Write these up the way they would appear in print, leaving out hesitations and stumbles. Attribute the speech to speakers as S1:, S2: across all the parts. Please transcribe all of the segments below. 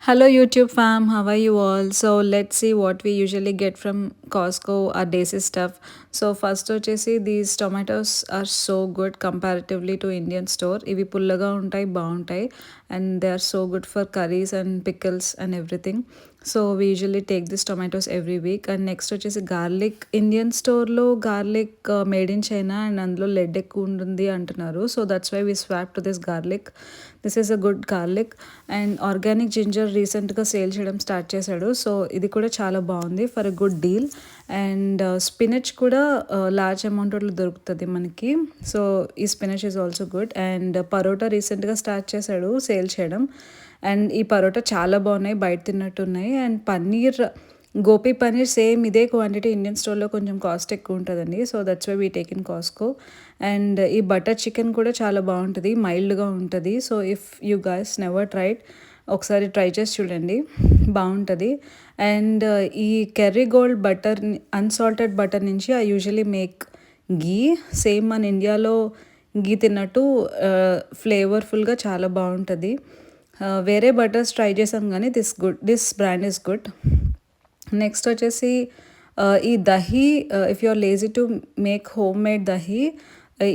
S1: Hello YouTube fam, how are you all? So let's see what we usually get from Costco, our desi stuff. So first వచ్చేసి these tomatoes are so good comparatively to Indian store. ఇవి పుల్లగా ఉంటాయి, బాగుంటాయి, and they are so good for curries and pickles and everything. So we usually take these tomatoes every week. And next వచ్చేసి garlic. Indian స్టోర్లో garlic made in China and అందులో lead ఎక్కువ ఉంటుంది అంటున్నారు. So that's why we swap to this garlic. This is a good garlic. And organic ginger రీసెంట్గా sale చేయడం start చేశాడు. So ఇది కూడా చాలా బాగుంది for a good deal. And spinach కూడా లార్జ్ అమౌంట్లో దొరుకుతుంది మనకి. సో ఈ spinach is also good. And parotta రీసెంట్గా స్టార్ట్ చేశాడు సేల్ చేయడం. అండ్ ఈ పరోటా చాలా బాగున్నాయి, బయట తిన్నట్టు ఉన్నాయి. అండ్ పన్నీర్, గోపీ పన్నీర్ సేమ్ ఇదే క్వాంటిటీ ఇండియన్ స్టోర్లో కొంచెం కాస్ట్ ఎక్కువ ఉంటుందండి. So that's why we take in Costco. And ఈ బటర్ చికెన్ కూడా చాలా బాగుంటుంది, మైల్డ్గా ఉంటుంది. So if you guys never tried, ఒకసారి ట్రై చేసి చూడండి, బాగుంటుంది. అండ్ ఈ Kerrygold butter, unsalted butter నుంచి I usually make ghee. Same మన ఇండియాలో గీ తిన్నట్టు ఫ్లేవర్ఫుల్గా చాలా బాగుంటుంది. వేరే బటర్స్ ట్రై చేసాం కానీ this brand is good. Next వచ్చేసి ఈ dahi, if you are lazy to make home made dahi,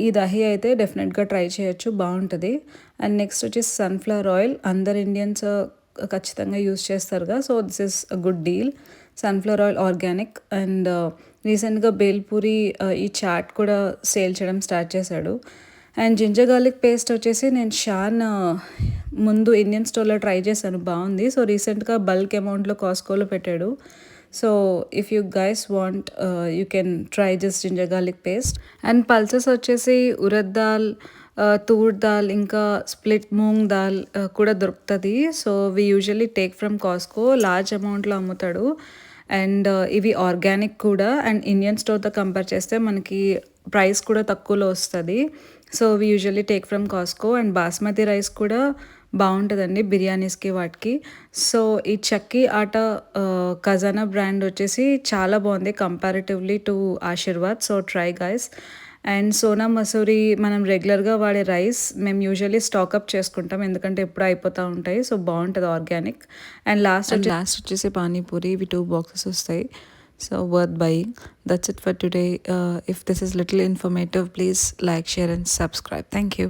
S1: ఈ దహీ అయితే డెఫినెట్గా ట్రై చేయొచ్చు, బాగుంటుంది. అండ్ నెక్స్ట్ వచ్చేసి సన్ఫ్లవర్ ఆయిల్, అందరు ఇండియన్స్ ఖచ్చితంగా యూస్ చేస్తారుగా. So this is a good deal. Sunflower oil organic. And రీసెంట్గా బేల్పూరి ఈ చాట్ కూడా సేల్ చేయడం స్టార్ట్ చేశాడు. అండ్ జింజర్ గార్లిక్ పేస్ట్ వచ్చేసి నేను షాన్ ముందు ఇండియన్ స్టోర్లో ట్రై చేశాను, బాగుంది. సో రీసెంట్గా బల్క్ అమౌంట్లో కాస్కోలో పెట్టాడు. So if you guys want you can try this ginger garlic paste. And pulses వచ్చేసి ఉరద్ దాల్, తూర్ దాల్, ఇంకా స్ప్లిట్ మూంగ్ దాల్ కూడా దొరుకుతుంది. So we usually take from Costco, large అమౌంట్లో అమ్ముతాడు. అండ్ ఇవి ఆర్గానిక్ కూడా. అండ్ ఇండియన్ స్టోర్తో కంపేర్ చేస్తే మనకి ప్రైస్ కూడా తక్కువలో వస్తుంది. So we usually take from Costco. And basmati rice కూడా బాగుంటుందండి బిర్యానీస్కి వాటికి. సో ఈ చక్కీ ఆటా ఖజానా బ్రాండ్ వచ్చేసి చాలా బాగుంది comparatively to Aashirvaad. So try guys. And Sona Masoori మనం రెగ్యులర్గా వాడే రైస్ మేము యూజువల్లీ స్టాకప్ చేసుకుంటాం, ఎందుకంటే ఎప్పుడు అయిపోతూ ఉంటాయి. సో బాగుంటుంది ఆర్గానిక్. అండ్ లాస్ట్ వచ్చేసి పానీపూరి, ఇవి 2 బాక్సెస్ వస్తాయి. So worth buying. That's it for today. If this is little informative, please like, share and subscribe. Thank you.